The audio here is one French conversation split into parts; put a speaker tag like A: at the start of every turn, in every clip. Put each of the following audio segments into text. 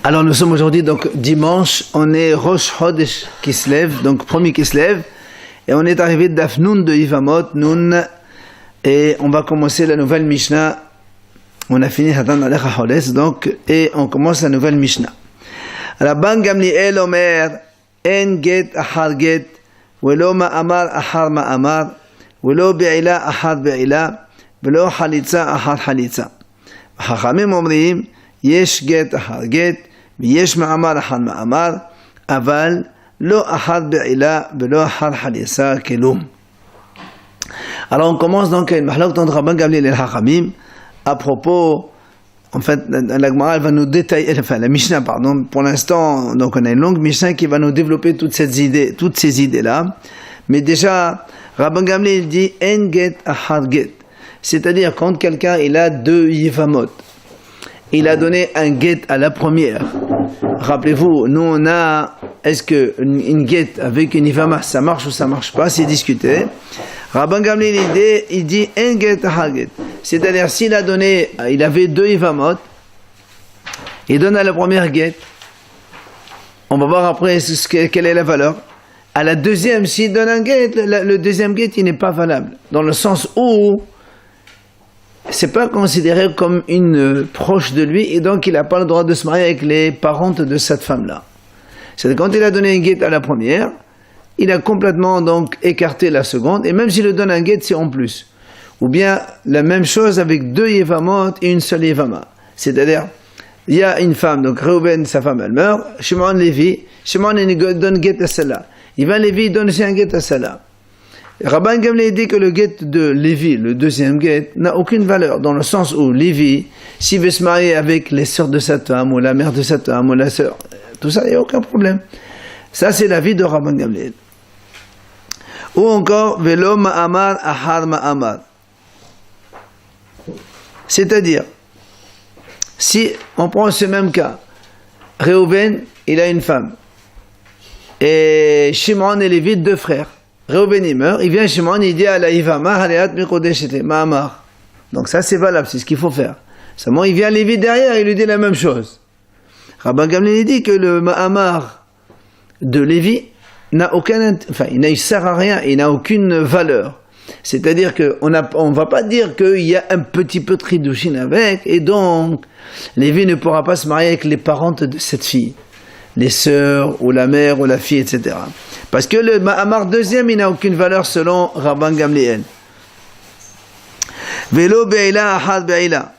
A: Alors nous sommes aujourd'hui donc dimanche, on est Rosh Chodesh Kislev, donc premier Kislev, et on est arrivé d'Af Nun de Yivamot, Nun, et on va commencer la nouvelle Mishnah. On a fini Hatan Alecha Chodesh, donc, et on commence la nouvelle Mishnah. Rabban Gamliel Omer, En get ahar get, Velo ma'amar ahar ma'amar, Velo be'ila ahar be'ila, Velo halitza ahar halitza. Chachamim omrim, Yesh get ahar get, ויש מאמר אחד מאמר, אבל לא אחד בעילה ולא אחד חליצה כלום. Alors on commence donc une mahlak entre Rabban Gamliel et Chachamim à propos, en fait, la Gemara va nous détailler, enfin la Mishnah, pardon, pour l'instant, donc on a une longue Mishnah qui va nous développer toutes ces idées-là, mais déjà, Rabban Gamliel dit En get ahad get, c'est-à-dire quand quelqu'un il a deux yivamot, il a donné un get à la première. Rappelez-vous, nous on a, est-ce que une get avec une yivama ça marche ou ça marche pas, c'est discuté. Rabban Gamliel il dit un get à get, c'est-à-dire s'il a donné, il avait deux yivamot, il donne à la première get, on va voir après quelle est la valeur. À la deuxième, s'il donne un get, le deuxième get il n'est pas valable, dans le sens où c'est pas considéré comme une proche de lui et donc il n'a pas le droit de se marier avec les parentes de cette femme-là. C'est-à-dire quand il a donné un guet à la première, il a complètement donc écarté la seconde et même s'il le donne un guet, c'est en plus. Ou bien la même chose avec deux yevamot et une seule yevama. C'est-à-dire, il y a une femme, donc Reuven, sa femme, elle meurt, Shimon Lévi, Shimon il donne guet à celle-là. Ivan Lévi donne aussi un guet à celle-là. Rabban Gamliel dit que le guet de Lévi, le deuxième guet, n'a aucune valeur, dans le sens où Lévi, s'il veut se marier avec les sœurs de cette femme, ou la mère de cette femme, ou la sœur, tout ça, il n'y a aucun problème. Ça, c'est l'avis de Rabban Gamliel. Ou encore, Velo ma'amar ahar ma'amar. C'est-à-dire, si on prend ce même cas, Reuven, il a une femme, et Shimon et Lévi, deux frères. Reuven il meurt, il vient chez moi, il dit à la Ivama, Haleat Mikodeshete, Ma'amar. Donc ça c'est valable, c'est ce qu'il faut faire. Seulement il vient Lévi derrière, il lui dit la même chose. Rabban Gamliel dit que le Ma'amar de Lévi n'a aucun, enfin il ne sert à rien, il n'a aucune valeur. C'est-à-dire qu'on ne va pas dire qu'il y a un petit peu de Ridushin avec, et donc Lévi ne pourra pas se marier avec les parentes de cette fille. Les sœurs, ou la mère, ou la fille, etc. Parce que le Ma'amar deuxième, il n'a aucune valeur selon Rabban Gamliel. Velo be'ila ahad be'ila.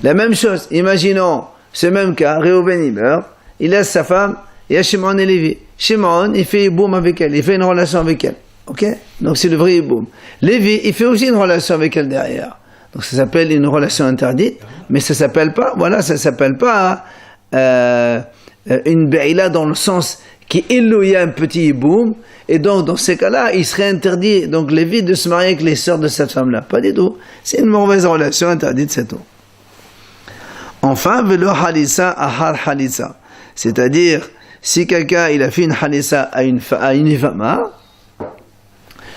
A: La même chose, imaginons ce même cas, Reuven il meurt, il laisse sa femme, il y a Shimon et Lévi. Shimon, il fait boum avec elle, il fait une relation avec elle. Ok? Donc c'est le vrai boum. Lévi, il fait aussi une relation avec elle derrière. Donc ça s'appelle une relation interdite, mais ça s'appelle pas, voilà, ça s'appelle pas une be'ila dans le sens qui il y a un petit boum et donc dans ces cas-là il serait interdit donc Lévi de se marier avec les sœurs de cette femme-là, pas du tout, c'est une mauvaise relation interdite, c'est tout. Enfin velo halisa ahar halisa, c'est-à-dire si quelqu'un il a fait une halisa à une yivama,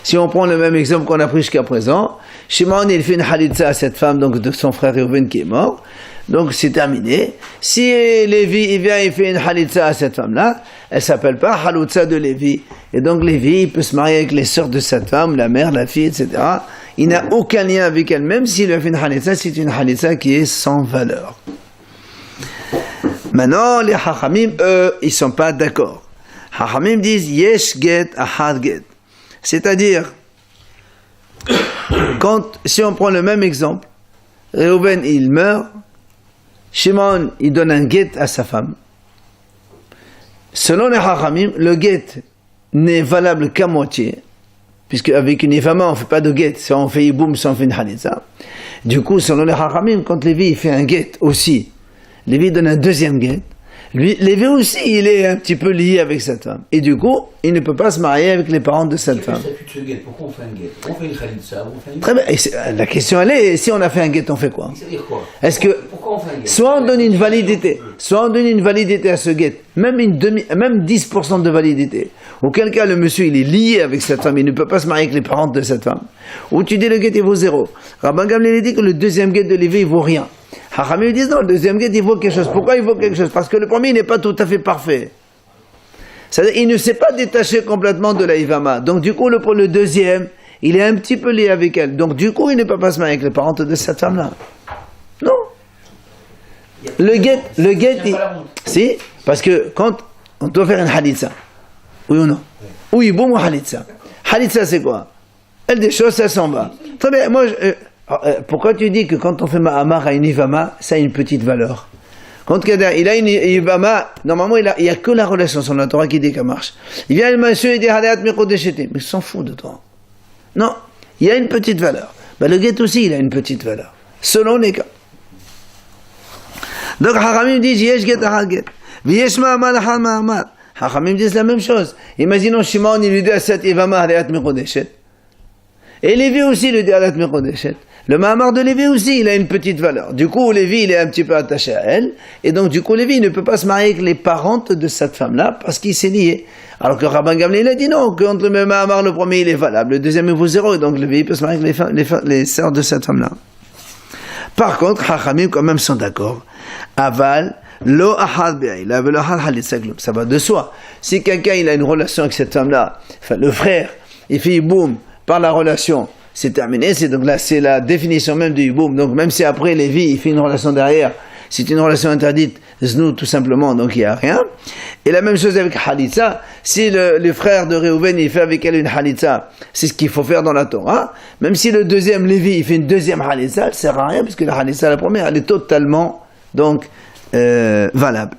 A: si on prend le même exemple qu'on a pris jusqu'à présent, Shimon il fait une halisa à cette femme donc de son frère Reuven qui est mort. Donc c'est terminé. Si Lévi il vient, il fait une halitza à cette femme-là, elle s'appelle pas halitza de Lévi. Et donc Lévi il peut se marier avec les sœurs de cette femme, la mère, la fille, etc. Il n'a aucun lien avec elle, même s'il lui a fait une halitza, c'est une halitza qui est sans valeur. Maintenant, les Chachamim, eux, ils sont pas d'accord. Chachamim disent yesh get ahad get. C'est-à-dire, si on prend le même exemple, Reuven il meurt, Shimon, il donne un guet à sa femme. Selon les Chachamim, le guet n'est valable qu'à moitié, puisque avec une yivama, on ne fait pas de guet, soit on fait yiboum, soit on fait une halitza. Du coup, selon les Chachamim, quand Lévi fait un guet aussi, Lévi donne un deuxième guet, Lévi aussi, il est un petit peu lié avec cette femme. Et du coup, il ne peut pas se marier avec les parents de cette femme.
B: Pourquoi on fait un guet? On fait une khalitsa, on fait une...
A: Très bien. Et la question, elle est, si on a fait un guet, on fait quoi?
B: C'est-à-dire quoi?
A: Est-ce que,
B: pourquoi on fait un guet?
A: Soit on donne une validité, à ce guet, même 10% de validité. Auquel cas, le monsieur, il est lié avec cette femme, il ne peut pas se marier avec les parents de cette femme. Ou tu dis le guet, il vaut 0. Rabban Gamliel dit que le deuxième guet de Lévi, il vaut rien. Hachamim disent non, le deuxième guet, il faut quelque chose. Pourquoi il faut quelque chose? Parce que le premier n'est pas tout à fait parfait. C'est-à-dire, il ne s'est pas détaché complètement de la Ivama. Donc, du coup, pour le deuxième, il est un petit peu lié avec elle. Donc, du coup, il ne peut pas se marier avec les parentes de cette femme-là. Non. Le guet, si, parce que quand on doit faire une halitza, oui ou non? Oui, bon, ou halitza. Halitza, c'est quoi? Elle des choses, ça s'en va. Très bien, moi, pourquoi tu dis que quand on fait ma'amar à une Ivama, ça a une petite valeur? Quand il a une Ivama, normalement, il n'y a que la relation sur la Torah qui dit qu'elle marche. Il vient le monsieur et dit Haléat Mekodeshete, mais il s'en fout de toi. Non, il y a une petite valeur. Ben, le guet aussi, il a une petite valeur, selon les cas. Donc, Hachamim dit Yesh get ha-get. V'yesh ma'amar l'achal ma'amar. Hachamim disent la même chose. Imaginons Shimon, il lui dit à cette Ivama Haléat Mekodeshete. Et Lévi aussi le dit Haléat Mekodeshete. Le Mahamar de Lévi aussi, il a une petite valeur. Du coup, Lévi, il est un petit peu attaché à elle. Et donc, du coup, Lévi ne peut pas se marier avec les parentes de cette femme-là parce qu'il s'est lié. Alors que Rabban Gamliel a dit non, qu'entre le Mahamar, le premier, il est valable. Le deuxième, il vaut 0. Et donc, Lévi peut se marier avec les sœurs de cette femme-là. Par contre, Hachamim, quand même, sont d'accord. Aval, lo ahad be'ila, lo ahad halitza glum. Ça va de soi. Si quelqu'un, il a une relation avec cette femme-là, enfin, le frère, il fait boum, par la relation, c'est terminé, c'est donc là, c'est la définition même du hiboum. Donc même si après Lévi, il fait une relation derrière, c'est une relation interdite, znou tout simplement, donc il n'y a rien. Et la même chose avec halitza, si le frère de Réhouven, il fait avec elle une halitza, c'est ce qu'il faut faire dans la Torah. Même si le deuxième Lévi, il fait une deuxième halitza, elle ne sert à rien, puisque la halitza, la première, elle est totalement, donc, valable.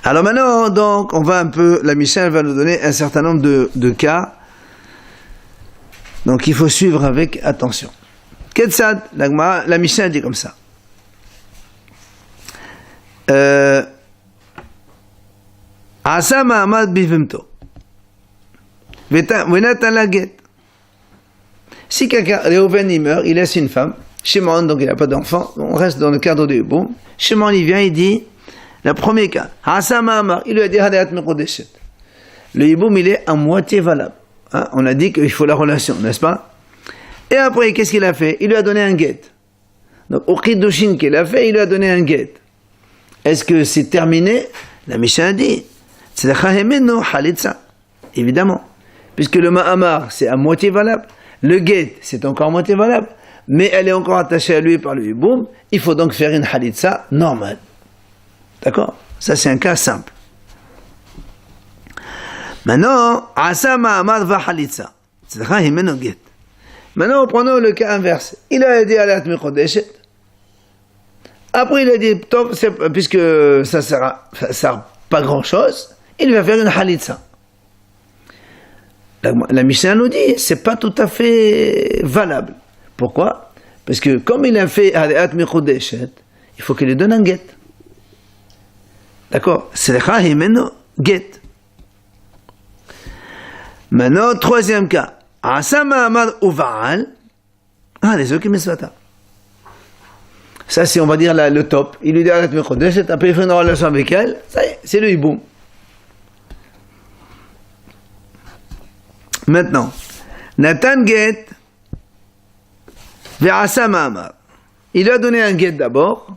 A: Alors maintenant, donc, on va un peu, la Mishnah va nous donner un certain nombre de cas. Donc il faut suivre avec attention. Ketsad, la Mishnah dit comme ça. Asa ma'amad bivimto. Venatan la get. Si quelqu'un, Réhouven, il meurt, il laisse une femme. Shimon, donc il n'a pas d'enfant. On reste dans le cadre du hiboum. Shimon, il vient, il dit, le premier cas. Asa ma'amad, il lui a dit Haléat Mekodeshet. Le hiboum, il est à moitié valable. Hein, on a dit qu'il faut la relation, n'est-ce pas? Et après, qu'est-ce qu'il a fait? Il lui a donné un guet. Donc, au Kiddushin qu'il a fait, il lui a donné un guet. Est-ce que c'est terminé? La Mishnah dit, c'est la chahemeno halitza. Évidemment. Puisque le ma'amar, c'est à moitié valable. Le guet, c'est encore à moitié valable. Mais elle est encore attachée à lui par le hiboum. Il faut donc faire une halitza normale. D'accord? Ça, c'est un cas simple. Maintenant, Asa ma'amad va halitza. C'est-à-dire, il mène au guet. Maintenant, prenons le cas inverse. Il a dit Haléat Mekodeshet. Après, il a dit, top, puisque ça sert pas grand-chose, il va faire une halitza. La Mishnah nous dit, c'est pas tout à fait valable. Pourquoi? Parce que comme il a fait Haléat Mekodeshet, il faut qu'il lui donne un guet. D'accord? C'est-à-dire, il mène au guet. Maintenant, troisième cas. Asa ma'amad uva'al. Les autres qui mesvata. Ça, c'est, on va dire, le top. Il lui dit Haléat Mekodeshet, après il fait une relation avec elle. Ça y est, c'est le hiboum. Maintenant, Natan get ve'asa ma'amad. Il lui a donné un guet d'abord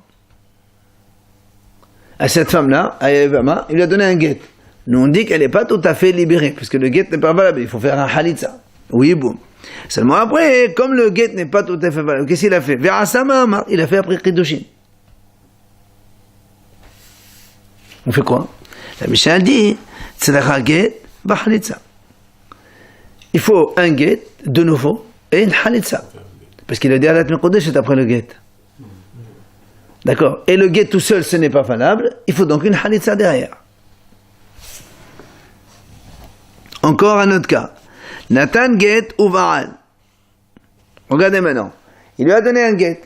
A: à cette femme-là, à Yavama. Il lui a donné un guet. Nous on dit qu'elle n'est pas tout à fait libérée, puisque le guet n'est pas valable, il faut faire un halitza. Oui, boum. Seulement après, comme le guet n'est pas tout à fait valable, qu'est-ce qu'il a fait? Ve'asa ma'amar, il a fait après Kiddushin. On fait quoi? La Mishnah dit, tzedakha guet, va halitza. Il faut un guet, de nouveau, et une halitza. Parce qu'il a dit Haléat Mekodeshet après le guet. D'accord? Et le guet tout seul, ce n'est pas valable, il faut donc une halitza derrière. Encore un autre cas. Natan get uva'al. Regardez maintenant. Il lui a donné un get.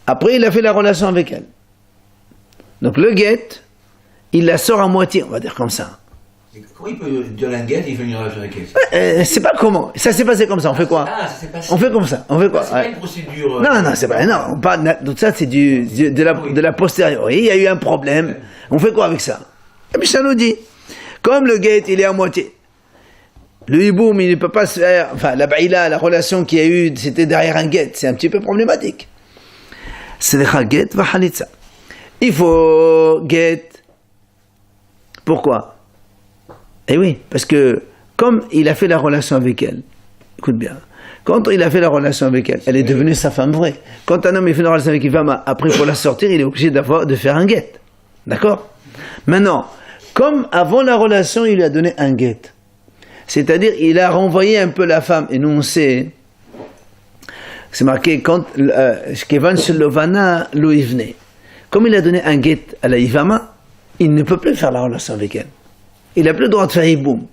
A: Après, il a fait la relation avec elle. Donc le get, il la sort à moitié, on va dire comme ça.
B: Comment il peut donner un guet et il fait une relation avec elle?
A: C'est pas comment. Ça s'est passé comme ça. On fait quoi?
B: Ça s'est passé.
A: On fait comme ça. On fait quoi?
B: C'est pas une procédure.
A: Non, c'est pas. Non, on parle. Tout ça, c'est de la postérieure. Il y a eu un problème. On fait quoi avec ça? Et puis ça nous dit, comme le guet, il est à moitié. Le hiboum, il ne peut pas se faire, enfin, la baïla, la relation qu'il y a eu, c'était derrière un guet, c'est un petit peu problématique. Selecha get va halitza. Il faut get. Pourquoi? Eh oui, parce que comme il a fait la relation avec elle, écoute bien, quand il a fait la relation avec elle, elle est devenue sa femme vraie. Quand un homme il fait une relation avec une femme, après pour la sortir, il est obligé de faire un get. D'accord? Maintenant, comme avant la relation, il lui a donné un get. C'est-à-dire, il a renvoyé un peu la femme. Et nous, on sait, c'est marqué, quand Kevan Shelovana lo ivne. Comme il a donné un get à la Ivama, il ne peut plus faire la relation avec elle. Il n'a plus le droit de faire hiboum.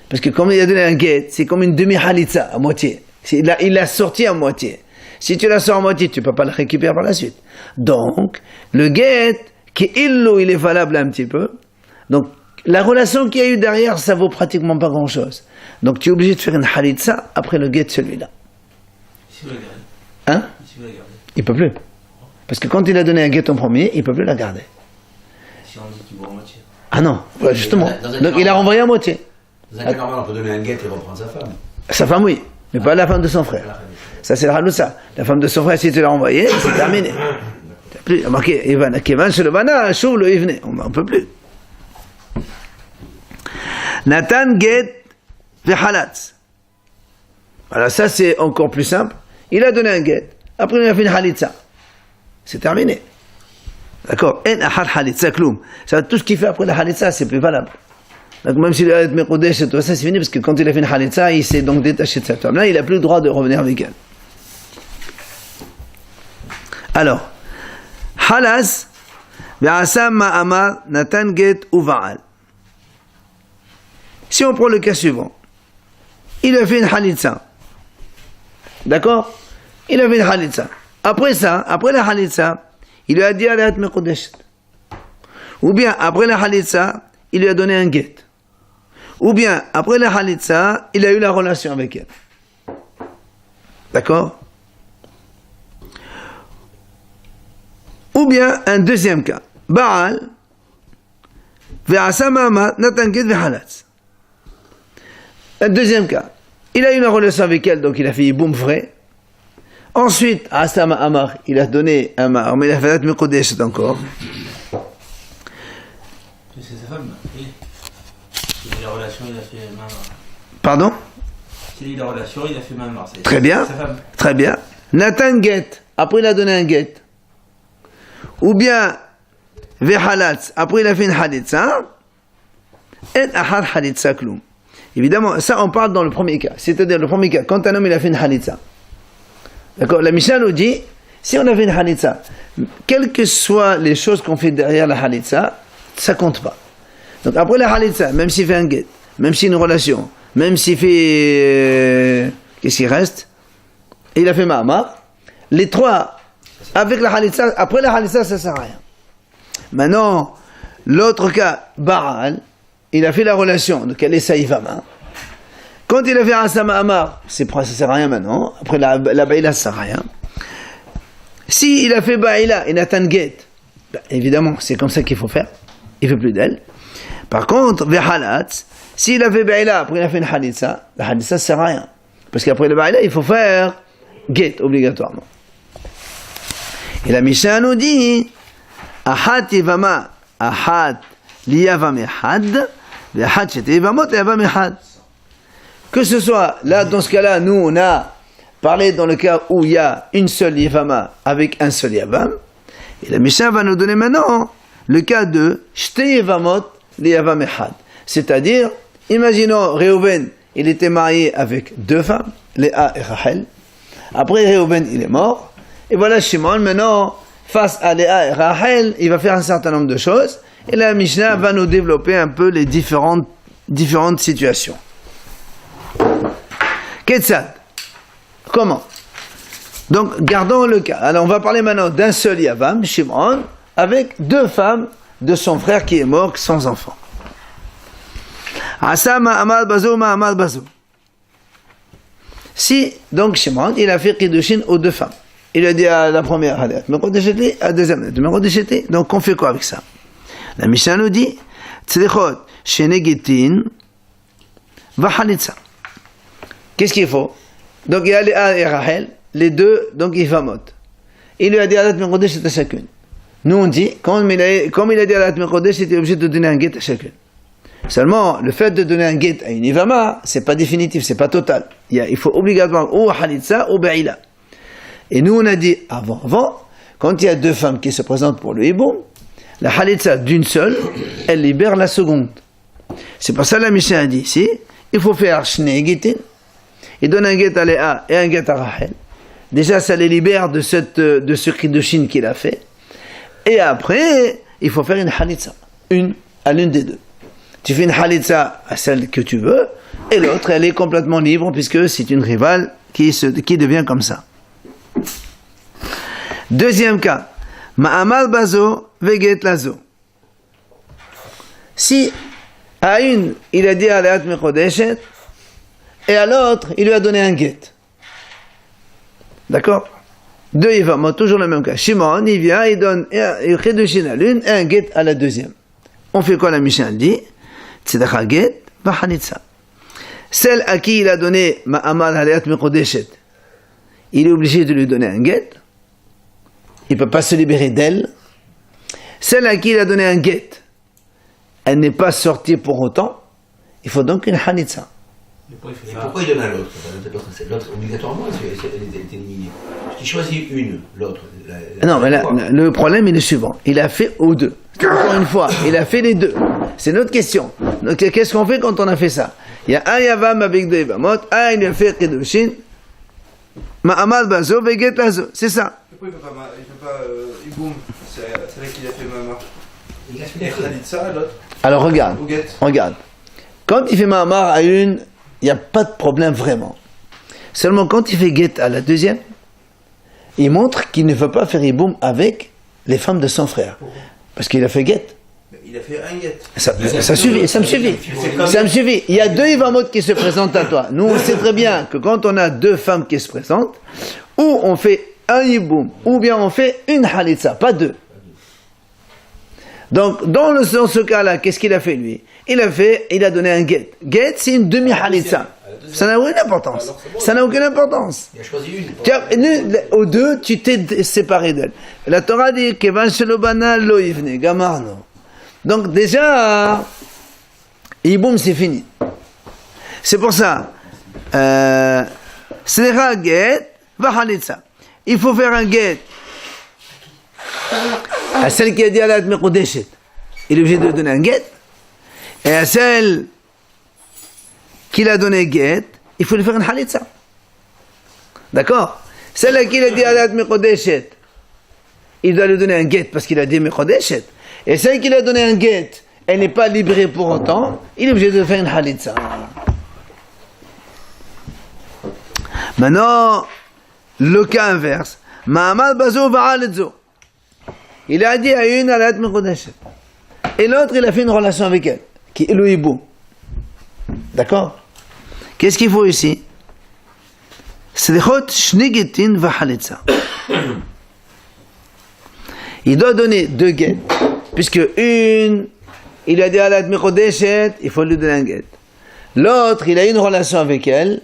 A: Parce que comme il a donné un get, c'est comme une demi-halitza, à moitié. Il l'a sorti à moitié. Si tu la sors à moitié, tu ne peux pas la récupérer par la suite. Donc, le get, il est valable un petit peu. Donc, la relation qu'il y a eu derrière, ça vaut pratiquement pas grand-chose. Donc, tu es obligé de faire une halitza après le get celui-là.
B: Si vous la gardez.
A: Hein?
B: Si vous la gardez.
A: Il peut plus. Parce que quand il a donné un get en premier, il peut plus la garder.
B: Si on dit qu'il boit à moitié.
A: Ah non, ouais, justement. Donc, il a renvoyé à moitié.
B: Dans un cas normal, on peut donner un guet et reprendre sa femme.
A: Sa femme, oui, mais pas la femme de son frère. Ça, c'est le haloussa. La femme de son frère, si tu l'as renvoyée, c'est terminé. Il y a marqué Kevan Shelovana, Chouv le Ivne. On ne peut plus. Nathan get vehalatz. Alors ça c'est encore plus simple. Il a donné un get. Après il a fait une halitza. C'est terminé. D'accord. En ahad halitza kloum. Ça tout ce qu'il fait après la halitza c'est plus valable. Donc même s'il a été mekodesh et tout ça c'est fini parce que quand il a fait une halitza il s'est donc détaché de cette femme. Là il a plus le droit de revenir avec elle. Alors halas ve'asam ma'amar Nathan get uva'al. Si on prend le cas suivant, il a fait une halitza. D'accord? Il a fait une halitza. Après ça, après la halitza, il lui a dit Alayat Mekodesh. Ou bien, après la halitza, il lui a donné un get. Ou bien, après la halitza, il a eu la relation avec elle. D'accord? Ou bien, un deuxième cas. Baal, ve'asa ma'amar, natan get ve'halatz. Un deuxième cas, il a eu une relation avec elle, donc il a fait boum vrai. Ensuite, Asama Amar, il a donné un mar, mais il a fait Mekodesh encore.
B: C'est sa femme. Oui. S'il a eu la relation, il a fait mamar.
A: Pardon?
B: S'il a eu la relation, il a fait mamar.
A: Très bien.
B: Sa femme.
A: Très bien. Nathan get, après il a donné un get. Ou bien, Vehalatz, après il a fait une halitza. Et ahad halitza kloum. Évidemment, ça on parle dans le premier cas. C'est-à-dire le premier cas, quand un homme il a fait une halitza. D'accord? La Mishnah nous dit, si on a fait une halitza, quelles que soient les choses qu'on fait derrière la halitza, ça compte pas. Donc après la halitza, même s'il fait un get, même s'il y a une relation, même s'il fait... qu'est-ce qu'il reste? Il a fait ma'amar. Les trois, avec la halitza, après la halitza, ça sert à rien. Maintenant, l'autre cas, Baal, il a fait la relation, donc elle est saïvama. Quand il a fait un sama'amar, ça sert à rien maintenant. Après la baïla, ça sert à rien. Si il a fait baïla et Nathan get, ben, évidemment, c'est comme ça qu'il faut faire. Il ne fait plus d'elle. Par contre, vehalat, s'il a fait baïla, après il a fait une halitza, la halitza ne sert à rien. Parce qu'après le baïla, il faut faire get obligatoirement. Et la Mishnah nous dit, ahat yivama, ahat liyavam ehad, vehat shete yivamot yavam ehad. Que ce soit, là, dans ce cas-là, nous, on a parlé dans le cas où il y a une seule yivama avec un seul yavam. Et la Mishnah va nous donner maintenant le cas de shte yivamot liyavam ehad. C'est-à-dire, imaginons Réhouven, il était marié avec deux femmes, Léa et Rachel. Après Réhouven, il est mort. Et voilà Shimon, maintenant, face à Léa et Rachel, il va faire un certain nombre de choses. Et la Mishnah va nous développer un peu les différentes situations. Ketzad. Comment? Donc, gardons le cas. Alors, on va parler maintenant d'un seul Yavam, Shimon, avec deux femmes de son frère qui est mort sans enfant. Asa ma'amad bazou, ma'amad bazou. Si, donc, Shimon, il a fait Kiddushin aux deux femmes. Il a dit à la première, à la deuxième, donc on fait quoi avec ça? La Mishnah nous dit, Tzlichot, Shenegitin, Vahalitza. Qu'est-ce qu'il faut? Donc il y a Léa et Rachel, les deux, donc Yivamot. il lui a dit Alat Mekodesh à chacune. Nous on dit, comme il a dit Alat Mekodesh, il était obligé de donner un get à chacune. Seulement, le fait de donner un get à une Ivama, c'est pas définitif, c'est pas total. Il faut obligatoirement ou Halitza ou Ba'ila. Et nous on a dit avant, quand il y a deux femmes qui se présentent pour le Hiboum, la Halitza d'une seule, elle libère la seconde. C'est pour ça que la Mishnah a dit ici, il faut faire Shnei Gitin, il donne un get à Léa et un get à Rachel. Déjà, ça les libère de ce cri de Chine qu'il a fait. Et après, il faut faire une Halitza, à l'une des deux. Tu fais une Halitza à celle que tu veux, et l'autre, elle est complètement libre, puisque c'est une rivale qui devient comme ça. Deuxième cas, Ma'amal Bazo, Veget Lazo. Si à une, il a dit Alat Mekodeshet, et à l'autre, il lui a donné un get. D'accord? Deux Yvamot, toujours le même cas. Shimon, il vient, il donne un Chidushin à l'une et un get à la deuxième. On fait quoi la Mishnah dit? Tzedakha get, V'hanitza. Celle à qui il a donné Ma'amal Alat Mekodeshet, il est obligé de lui donner un get. Il ne peut pas se libérer d'elle. Celle à qui il a donné un get, elle n'est pas sortie pour autant. Il faut donc une Hanitza.
B: Pourquoi il donne à l'autre? L'autre, obligatoirement, elle est éliminée. Parce qu'il choisit une, l'autre.
A: Non, mais là, le problème est le suivant. Il a fait aux deux. Encore une fois, il a fait les deux. C'est notre question. Donc, qu'est-ce qu'on fait quand on a fait ça? Il y a un Yavam avec deux Yavamot, un il a fait Kedushin, Ma'amal Bazo, Veget Lazo. C'est ça.
C: Pourquoi il peut pas Iboum, c'est là qu'il a fait Mamar.
B: Il a fait
C: Il a dit ça, l'autre.
A: Alors regarde. Quand il fait Ma'amar à une, il n'y a pas de problème vraiment. Seulement quand il fait Get à la deuxième, il montre qu'il ne veut pas faire Iboum avec les femmes de son frère. Parce qu'il a fait Get.
C: Il a fait un get.
A: Ça suffit, ça me suffit. Ça me suffit. Il y a deux Ivamot qui se présentent à toi. Nous, on sait très bien que quand on a deux femmes qui se présentent, ou on fait un Iboum, ou bien on fait une Halitza, pas deux. Donc, dans ce cas-là, qu'est-ce qu'il a fait lui? Il a donné un get. Get, c'est une demi-Halitza. Ça n'a aucune importance. Ça n'a aucune importance.
B: Il a choisi une.
A: Aux deux, tu t'es séparé d'elle. La Torah dit Kevan Shelobana lo yivne, gamarno. Donc déjà, Iboum c'est fini. C'est pour ça, Snecha get, Vahalitza. Il faut faire un get à celle qui a dit Alat Mekodeshet. Il est obligé de donner un get. Et à celle qu'il a donné get, il faut lui faire une Halitza. D'accord? Celle à qui il a dit Alat Mekodeshet, il doit lui donner un get parce qu'il a dit Mekodeshet. Et celle qui lui a donné un get, elle n'est pas libérée pour autant, il est obligé de faire une Halitza. Maintenant, le cas inverse. Ma'amal bazo va'aletzo. Il a dit à une Alat Mekodeshet. Et l'autre, il a fait une relation avec elle, qui est le hibou. D'accord? Qu'est-ce qu'il faut ici? Slichot shnigitin va'halitza. Il doit donner deux guettes. Puisque une, il a dit Alat Mekodeshet, il faut lui donner un get. L'autre, il a une relation avec elle,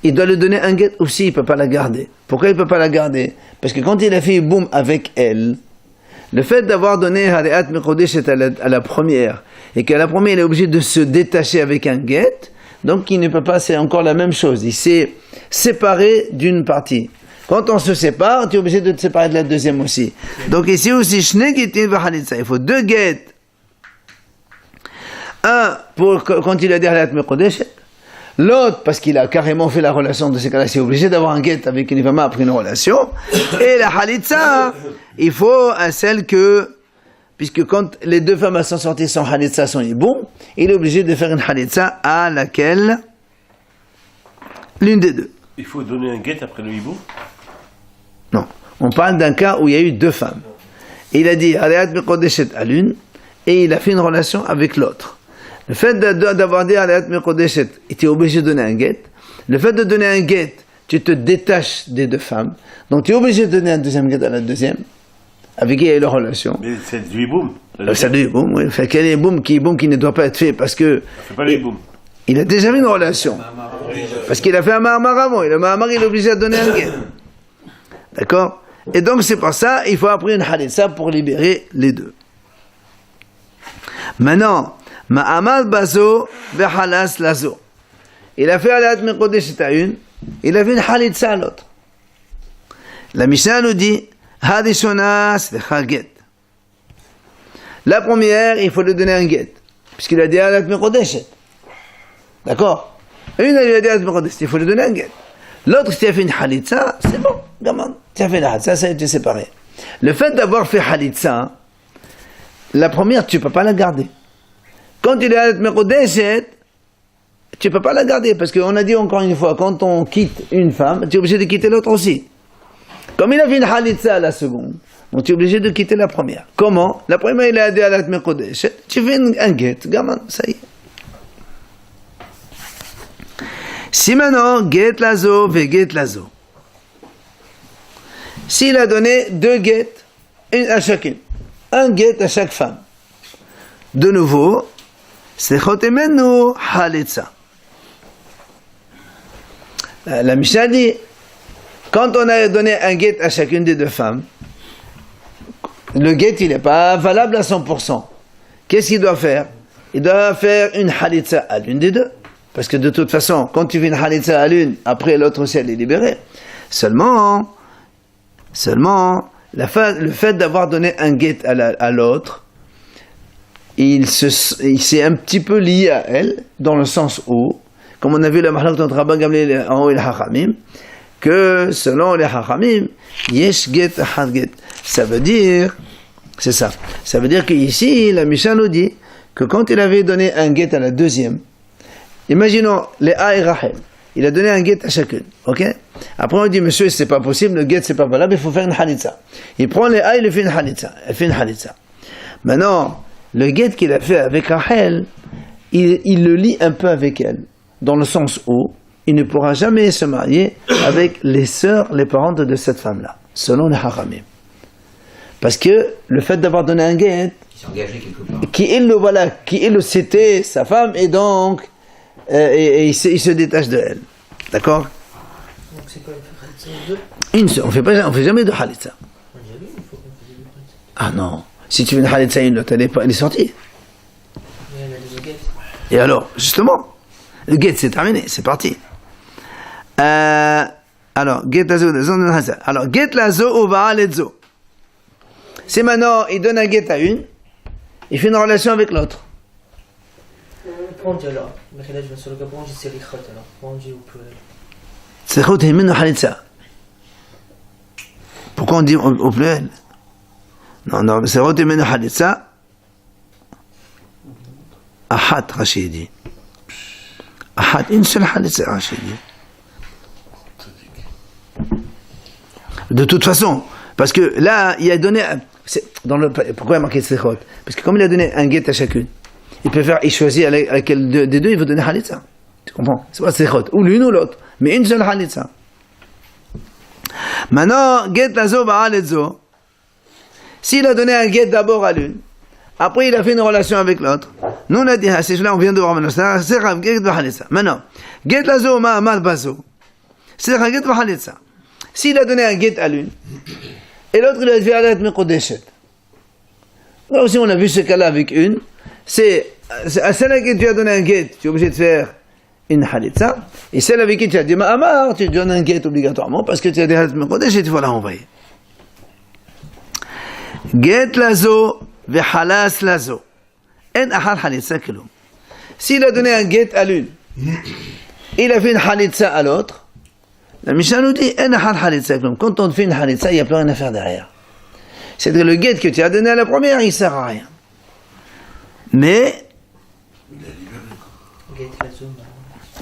A: il doit lui donner un get aussi, il ne peut pas la garder. Pourquoi il ne peut pas la garder? Parce que quand il a fait boum avec elle, le fait d'avoir donné Alat Mekodeshet à la première, et qu'à la première il est obligé de se détacher avec un get, donc il ne peut pas, c'est encore la même chose, il s'est séparé d'une partie. Quand on se sépare, tu es obligé de te séparer de la deuxième aussi. Donc ici aussi, il faut deux guettes. Un, pour quand il a dit Alat Mekodeshet. L'autre, parce qu'il a carrément fait la relation de ces cas-là, c'est obligé d'avoir un guet avec une femme après une relation. Et la Halitza, il faut à celle que, puisque quand les deux femmes sont sorties sans Halitza, sans Iboum, il est obligé de faire une Halitza à laquelle l'une des deux.
D: Il faut donner un guet après le hibou?
A: Non. On parle d'un cas où il y a eu deux femmes. Il a dit Alat Mekodeshet à l'une et il a fait une relation avec l'autre. Le fait d'avoir dit Alat Mekodeshet, il était obligé de donner un guet. Le fait de donner un guet, tu te détaches des deux femmes. Donc tu es obligé de donner un deuxième guet à la deuxième, avec qui il y a eu la relation.
D: Mais c'est du hiboum.
A: C'est du hiboum, oui. Fait quel hiboum qui ne doit pas être fait parce que.
D: C'est pas le hiboum.
A: Il a déjà eu une relation. Parce qu'il a fait un Mahamar avant. Le Mahamar, il est obligé de donner un guet. D'accord? Et donc c'est pour ça, il faut après une halitza pour libérer les deux. Maintenant, ma'amal bazo ve'halas lazo. Il a fait alat mekodesh à une, il a fait une halitza à l'autre. La Mishnah nous dit, hadishona s'lecha get. La première, il faut lui donner un get, puisqu'il a dit alat mekodesh. D'accord? Une, il a dit alat mekodesh, il faut lui donner un get. L'autre, si tu as fait une halitza, c'est bon, gamin. Tu as fait la halitza, ça a été séparé. Le fait d'avoir fait halitza, la première, tu ne peux pas la garder. Quand il est alat mekodeshet, tu ne peux pas la garder, parce qu'on a dit encore une fois, quand on quitte une femme, tu es obligé de quitter l'autre aussi. Comme il a fait une halitza à la seconde, donc tu es obligé de quitter la première. Comment? La première, il a dit alat mekodeshet, tu fais un get, gamin, ça y est. Si maintenant, get lazo ve get lazo. S'il a donné 2 get, une à chacune, un get à chaque femme. De nouveau, c'est chotemenu halitza. La Mishnah dit, quand on a donné un get à chacune des 2 femmes, le get il n'est pas valable à 100%. Qu'est-ce qu'il doit faire? Il doit faire une halitza à l'une des 2. Parce que de toute façon, quand tu fais une halitza à l'une, après l'autre aussi elle est libérée. Seulement, le fait d'avoir donné un get à l'autre, il s'est un petit peu lié à elle, dans le sens où, comme on a vu la mahlak entre Rabban Gamliel en haut et les Hachamim, que selon les Hachamim, yesh get had get. Ça veut dire, c'est ça. Ça veut dire qu'ici, la Mishnah nous dit que quand il avait donné un get à la deuxième, imaginons Léa et Rachel, il a donné un get à chacune, ok? Après on dit, monsieur, c'est pas possible, le get c'est pas valable, il faut faire une halitza. Il prend Léa, il lui fait une halitza, elle fait une halitza. Maintenant, le get qu'il a fait avec Rachel, il le lie un peu avec elle, dans le sens où il ne pourra jamais se marier avec les sœurs, les parentes de cette femme-là, selon les Hachamim. Parce que le fait d'avoir donné un get, c'était sa femme, et donc il se détache de elle. D'accord?
E: Donc c'est quoi, une halitza
A: On fait jamais de halitza. Ah non, si tu fais une halitza une autre, elle est sortie. Et alors, justement, le get c'est terminé, c'est parti. Alors, get lazo, alors get lazo ou ba'aletzo. C'est maintenant, il donne un get à une, il fait une relation avec l'autre.
E: Pourquoi on dit alors? Mais là, je vais sur le cas, pourquoi on dit c'est l'ikhrot alors? Pourquoi on dit au pluriel?
A: C'est khot himin halitza. Pourquoi on dit au pluriel? Non, c'est khot himin halitza. Ahat, Rachid dit. Ahat, une seule halitza, Rachid dit. De toute façon, parce que là, il a donné. Pourquoi il a marqué sechot? Parce que comme il a donné un get à chacune, il choisit à laquelle des 2 il veut donner halitza. Tu comprends? C'est pas sechot, ou l'une ou l'autre, mais une seule halitza. Maintenant, get lazo ba'aletzo. S'il a donné un get d'abord à l'une, après il a fait une relation avec l'autre, nous on a dit, c'est là on vient de voir maintenant, c'est get ba'aletza. Maintenant, get lazo ma'amal bazo. C'est get ba'aletza. S'il a donné un get à l'une, et l'autre il a fait alat mekodeshet. Là aussi on a vu ce cas-là avec une, c'est à celle à qui tu as donné un get, tu es obligé de faire une halitza, et celle avec qui tu as dit ma'amar, tu donnes un get obligatoirement, parce que tu as dit alat mekodeshet, tu vas la renvoyer. Get lazo vehalas lazo. En ahal halitza kelum. S'il a donné un get à l'une, il a fait une halitza à l'autre, la Mishnah nous dit, quand on fait une halitza, il n'y a plus rien à faire derrière. C'est-à-dire le get que tu as donné à la première, il ne sert à rien. Mais,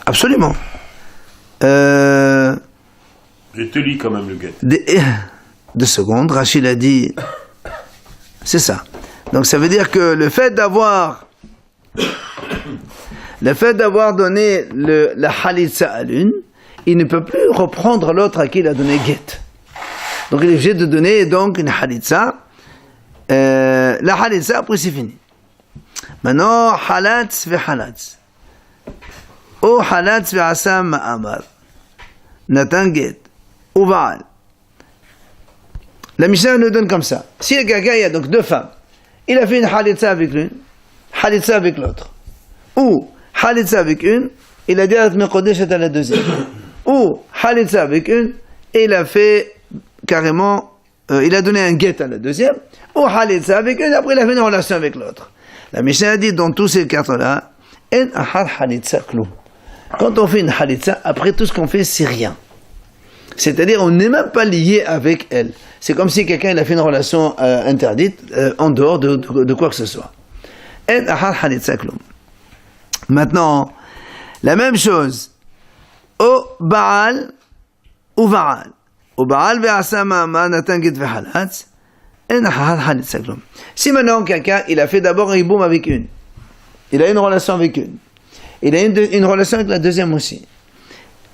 A: absolument.
D: Je te lis quand même le get.
A: 2 secondes, Rachid a dit, c'est ça. Donc ça veut dire que le fait d'avoir donné la halitza à l'une, il ne peut plus reprendre l'autre à qui il a donné get. Donc il est obligé de donner donc une halitza. La halitza, après c'est fini. Maintenant, halatz ve halatz. Ou halatz ve asam ma'amar. Natan get. Ou ba'al. La Mishnah nous donne comme ça. Si le quelqu'un, il y a donc deux femmes, il a fait une halitza avec l'une, halitza avec l'autre. Ou halitza avec une, il a dit à la deuxième. Ou halitza avec une, et il a fait carrément, il a donné un guet à la deuxième. Ou halitza avec une, après il a fait une relation avec l'autre. La Mishnah a dit dans tous ces cas-là, en ahad halitza klou. Quand on fait une halitza, après tout ce qu'on fait, c'est rien. C'est-à-dire, on n'est même pas lié avec elle. C'est comme si quelqu'un il a fait une relation interdite en dehors de quoi que ce soit. En ahad halitza klou. Maintenant, la même chose, au Baal ou Vaal. Au Baal ve'asa ma'ama natan get ve'halatz, en ahad halitza klou. Si maintenant quelqu'un, il a fait d'abord un hiboum avec une, il a une relation avec une, il a une relation avec la deuxième aussi,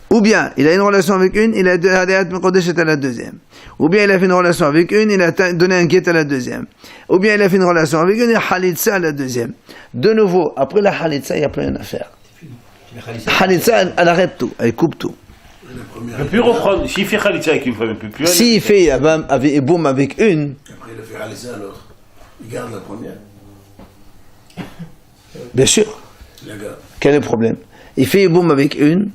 A: ou bien il a une relation avec une, il a à la deuxième, ou bien il a fait une relation avec une, il a donné un guet à la deuxième, ou bien il a fait une relation avec une, il a halitza à la deuxième. De nouveau, après la halitza, il n'y a plus rien à faire. La halitza, elle arrête tout, elle coupe tout.
D: Il ne peut plus reprendre. S'il fait Khalitsa avec une femme, il ne peut plus aller.
A: S'il fait hiboum avec une,
B: Après, il a fait Khalitsa à l'autre. Il garde la première.
A: bien sûr.
B: Il la garde.
A: Quel est le problème? Il fait hiboum avec une,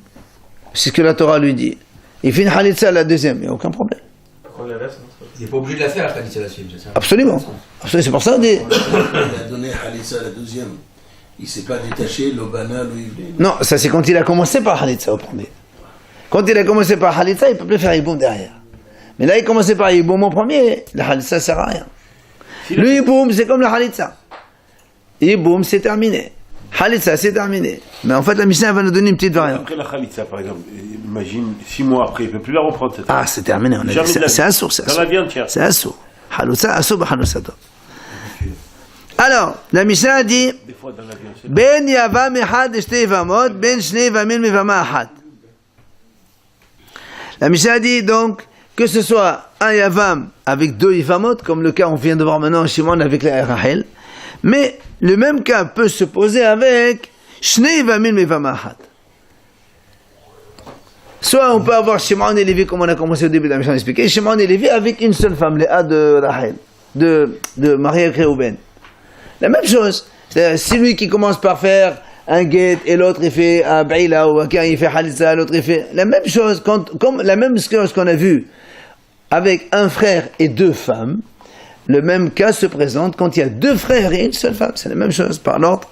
A: c'est ce que la Torah lui dit. Il fait une halitza à la deuxième, il n'y a aucun problème.
E: Pourquoi l'inverse, notre...
B: Il n'est pas obligé de la faire, la Khalitsa, la suite, c'est ça?
A: Absolument. C'est pour ça qu'on dit.
B: Il a donné Khalitsa à la deuxième. Il ne s'est pas détaché, l'Obana, l'Oivlin.
A: Non, ça c'est quand il a commencé par halitza au premier. Quand il a commencé par halitza, il ne peut plus faire hiboum derrière. Mais là, il a commencé par hiboum au premier, la halitza ne sert à rien. Le hiboum, c'est comme la halitza. Hiboum, c'est terminé. Halitza, c'est terminé. Mais en fait, la Mishnah va nous donner une petite variante.
D: Après la Khalitsa, par exemple, imagine 6 mois après, il ne peut plus la reprendre cette
A: Ah, c'est terminé. On a dit, c'est assourd, c'est
D: dans la
A: assourd.
D: vie entière.
A: C'est assourd. Halitza, assourd, halousato. Alors, la Mishnah dit,
D: Des fois, dans la vie entière.
A: Ben yavam echad shte yavamot, ben shnei yavamim mivama ahad. La Mishnah dit donc que ce soit un yavam avec deux yavamot, comme le cas on vient de voir maintenant Shimon avec la Rachel, mais le même cas peut se poser avec shnei yavamim mivama ahad. Soit on peut avoir Shimon et Lévi, comme on a commencé au début de la Mishnah à expliquer, Shimon et Lévi avec une seule femme, Léa de Rachel, de Marie et Réhouben. La même chose. C'est-à-dire, si lui qui commence par faire un guet et l'autre il fait un baïla ou il fait halitza, l'autre il fait la même chose, comme la même chose qu'on a vu avec un frère et deux femmes, le même cas se présente quand il y a deux frères et une seule femme. C'est la même chose par l'ordre.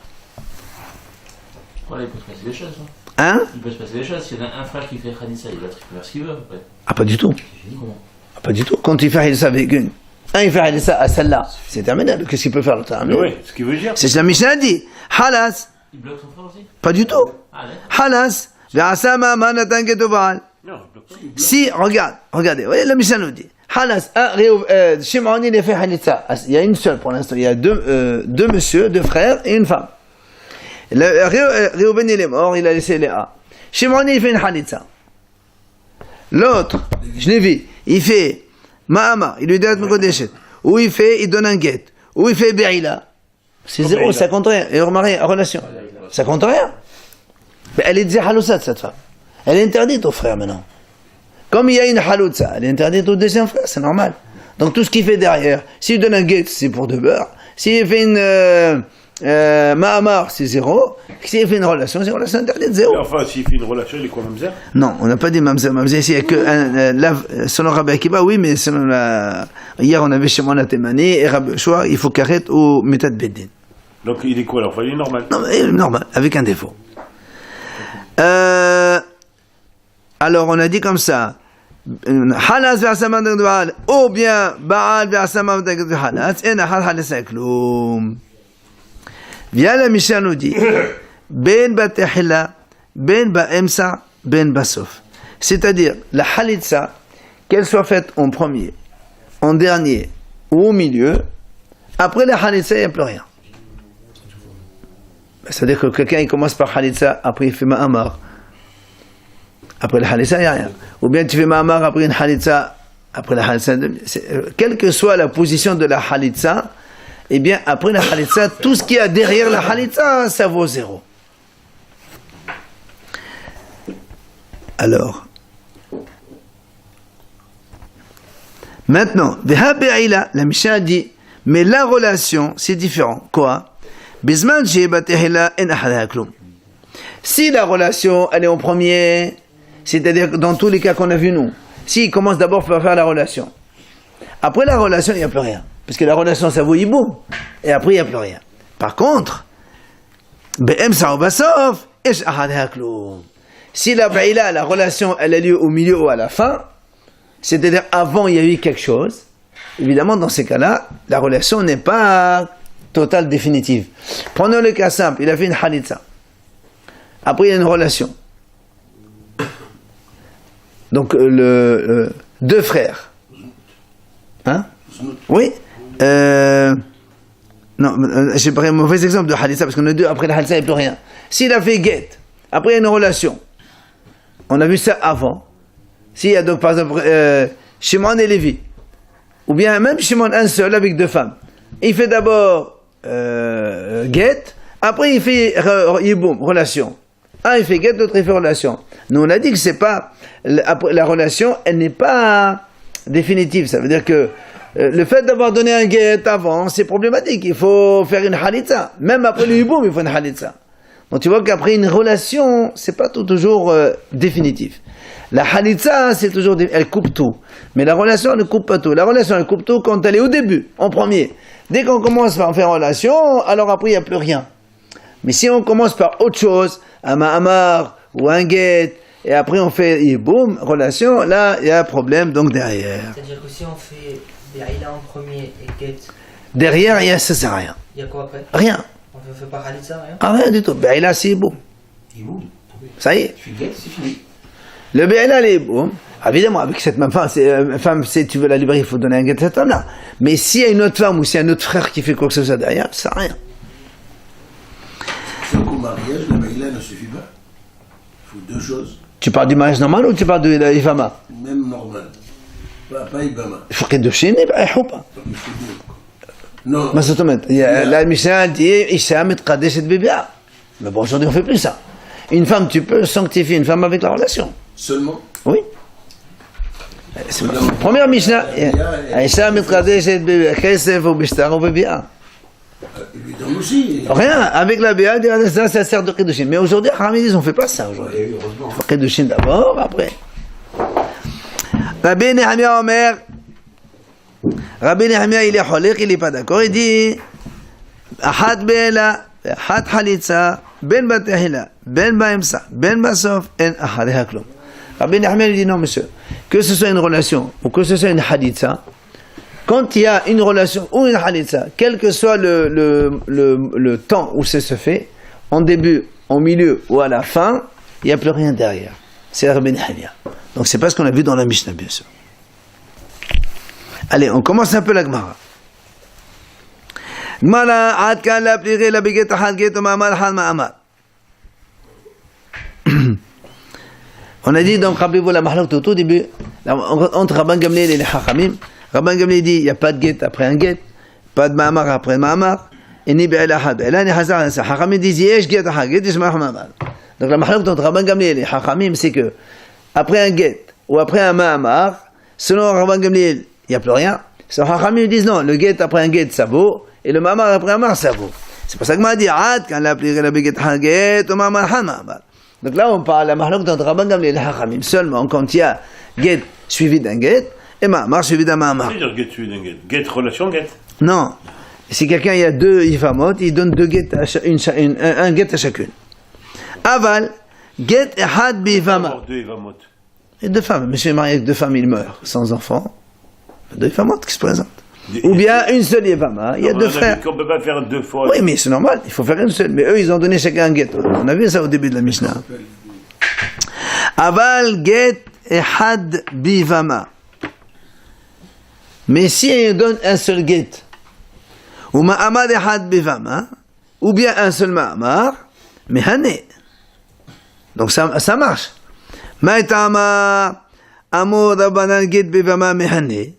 F: Voilà, il peut se passer des choses.
A: Hein?
F: Il peut se passer des choses. S'il y en a un frère qui fait Khadissa, il peut faire ce qu'il veut après.
A: Ah, pas du tout.
F: J'ai dit comment?
A: Ah, pas du tout. Quand il fait halitza avec une, il fait halitza à celle-là, c'est terminé. Qu'est-ce qu'il peut faire l'autre?
D: Oui, ce qu'il veut dire.
A: C'est ce que la Mishnah dit. Halas.
F: Il bloque son frère aussi?
A: Pas du tout.
F: Ah, d'accord.
A: Halas. Ve'asa ma'ama natan get Baal.
D: Non, je bloque pas.
A: Si, regardez, voyez, la Mishnah nous dit. Halas, Shimon, il a fait halitza. Il y a une seule pour l'instant. Il y a deux messieurs, deux frères et une femme. Réhouben, il est mort, il a laissé Léa. Shimon, il fait une halitza. L'autre, je l'ai vu, il fait Ma'ama, il lui donne Mekodeshet. Ou il donne un guet. Ou il fait Be'ila. C'est zéro, ça compte rien. Et remarquez, relation. Ça compte rien. Mais elle est déjà haloussat, cette femme. Elle est interdite aux frères maintenant. Comme il y a une haloussa, elle est interdite au deuxième frère, c'est normal. Donc tout ce qu'il fait derrière, s'il donne un guet, c'est pour de beurre. S'il fait une Mahamar, c'est zéro. S'il fait une relation, c'est une relation interdite, zéro.
D: Mais enfin, s'il fait une relation, il est quoi, Mamzer?
A: Non, on n'a pas dit Mamzer. Mamzer, il n'y a que selon Rabbi Akiva, oui, mais selon hier on avait Shimon Atemani et Rabbi Yoshua, il faut Karet ou Métat Beddin.
D: Donc il est quoi alors? Enfin, il est normal.
A: Non, mais normal, avec un défaut. Alors on a dit comme ça. Halas ve'asama de Baal, ou bien Baal ve'asama de Halas, et Nahal Halas Ekloum. Vient la Mishnah nous dit Ben Batehila, Ben Ba'emsa, Ben Basof. C'est-à-dire la halitza, qu'elle soit faite en premier, en dernier ou au milieu, après la halitza, il n'y a plus rien. C'est-à-dire que quelqu'un il commence par halitza, après il fait ma'amar. Après la halitza, il n'y a rien. Ou bien tu fais ma'amar, après une halitza, après la halitza. Quelle que soit la position de la halitza, eh bien, après la halitza, tout ce qu'il y a derrière la halitza, ça vaut zéro. Alors, Maintenant, la Mishnah dit, mais la relation, c'est différent. Quoi? Si la relation, elle est en premier, c'est-à-dire dans tous les cas qu'on a vu nous, s'il commence d'abord par faire la relation, après la relation, il n'y a plus rien. Parce que la relation, ça vaut hiboum. Et après, il n'y a plus rien. Par contre, si la baïla, la relation, elle a lieu au milieu ou à la fin, c'est-à-dire avant, il y a eu quelque chose, évidemment, dans ces cas-là, la relation n'est pas totale, définitive. Prenons le cas simple, il a fait une halitza. Après, il y a une relation. Donc, deux frères. Hein? Oui. Non, j'ai pris un mauvais exemple de halitza, parce qu'on a deux, après la halitza, il n'y a plus rien. S'il a fait guet, après il y a une relation. On a vu ça avant. S'il y a donc, par exemple, Shimon et Lévi, ou bien même Shimon un seul avec deux femmes, il fait d'abord guet, après il fait yiboum, relation. Un il fait guet, l'autre il fait relation. Nous on a dit que c'est pas la relation, elle n'est pas définitive. Ça veut dire que le fait d'avoir donné un guet avant, c'est problématique. Il faut faire une halitza. Même après le yiboum, il faut une halitza. Donc tu vois qu'après une relation, c'est pas toujours définitif. La halitza, c'est toujours, elle coupe tout. Mais la relation, elle ne coupe pas tout. La relation, elle coupe tout quand elle est au début, en premier. Dès qu'on commence par faire relation, alors après, il n'y a plus rien. Mais si on commence par autre chose, un ma'amar ou un guet, et après on fait boum, relation, là, il y a un problème donc derrière.
E: C'est-à-dire que si on fait Be'ila en premier et Get,
A: derrière, ça sert à rien.
E: il y a quoi après?
A: Rien.
E: On ne fait pas Halitza, rien?
A: Ah, rien du tout. Be'ila, c'est boum.
B: Yiboum.
A: Ça y est.
B: Tu fais guet, c'est fini.
A: Le Be'ila, il est boum. Évidemment, avec cette même femme, si tu veux la libérer, il faut donner un guet à cette femme-là. Mais s'il y a une autre femme ou s'il y a un autre frère qui fait quoi que ce soit derrière, ça sert à rien.
G: Donc au mariage, la baïla ne suffit pas. Il faut deux choses,
A: Tu parles du mariage normal ou tu parles de l'Ifama?
G: même normal. Pas Ibama.
A: Il faut qu'il y ait deux chaînes et pas.
G: Donc il faut deux. Non.
A: ما ستمت la Mishnah dit Isha mitqadeshet bibia. Mais bon, aujourd'hui on fait plus ça. Une femme, tu peux sanctifier une femme avec la relation.
G: Seulement.
A: Oui. C'est ma première Mishnah. Isha mitqadeshet bibia. Kesef ou bishtar ou bibia.
G: Lui donne aussi.
A: Rien. Avec la bia, ça sert de Kiddushin. Mais aujourd'hui, Hamidis, on fait pas ça aujourd'hui.
B: Et heureusement.
A: Il faut Kiddushin d'abord, après. Rabbi Nehemia Omer. Rabbi Nehemia, il est cholik, il n'est pas d'accord. Il dit Ahad be'ela, ahad halitza, ben batehila, ben ba'imsa, ben basof, en ahadeha klum. Rabbi Nehemia, il dit non, monsieur. Que ce soit une relation ou que ce soit une halitza, quand il y a une relation ou une halitza, quel que soit le temps où ça se fait, en début, en milieu ou à la fin, il n'y a plus rien derrière. C'est Rabbi Nehemia. Donc c'est pas ce qu'on a vu dans la Mishnah, bien sûr. Allez, on commence un peu la Gemara. Gemara, ad kan la plirer la beget ahad get ma'amar hal ma'amar. On a dit donc, rappelez-vous la mahlok tout au début, entre Rabban Gamliel et les Chachamim. Rabban Gamliel dit, il n'y a pas de get après un get, pas de ma'amar après un ma'amar, et ni be'el ahad. Et là, ni hazar à ça. Chachamim disent, yesh get ahad, get is ma'amar. Donc la mahlok entre Rabban Gamliel et les Chachamim, c'est que, après un get, ou après un ma'amar, selon Rabban Gamliel, il n'y a plus rien. Les Chachamim disent non, le get après un get ça vaut, et le mamar après un mar ça vaut. C'est pour ça que m'a dit, Ad, quand la plié la beget ha get, ou mamar ha mamar. Donc là on parle la mahlok d'entre Rabban Gamliel et les Chachamim seulement quand il y a get suivi d'un get, et mamar suivi d'un mamar.
D: C'est-à-dire get suivi d'un get. Get, relation, get.
A: Non. Si quelqu'un il y a deux ifamot, il donne deux get un get à chacune. Aval, get et had bi ifama.
D: Deux Evamot.
A: Et deux femmes. Monsieur est marié avec deux femmes, il meurt sans enfant. Deux femmes qui se présentent. Ou bien une seule Yevama, il y a deux frères.
D: On ne peut pas faire deux fois.
A: Oui, mais c'est normal, il faut faire une seule. Mais eux, ils ont donné chacun un get. On a vu ça au début de la Mishnah. Aval get et had bivama. Mais si on donne un seul get, ou ma'amar et had bivama, ou bien un seul ma'amar, mais hané. Donc ça marche. Ma'itama amor rabbanan get bivama mehané.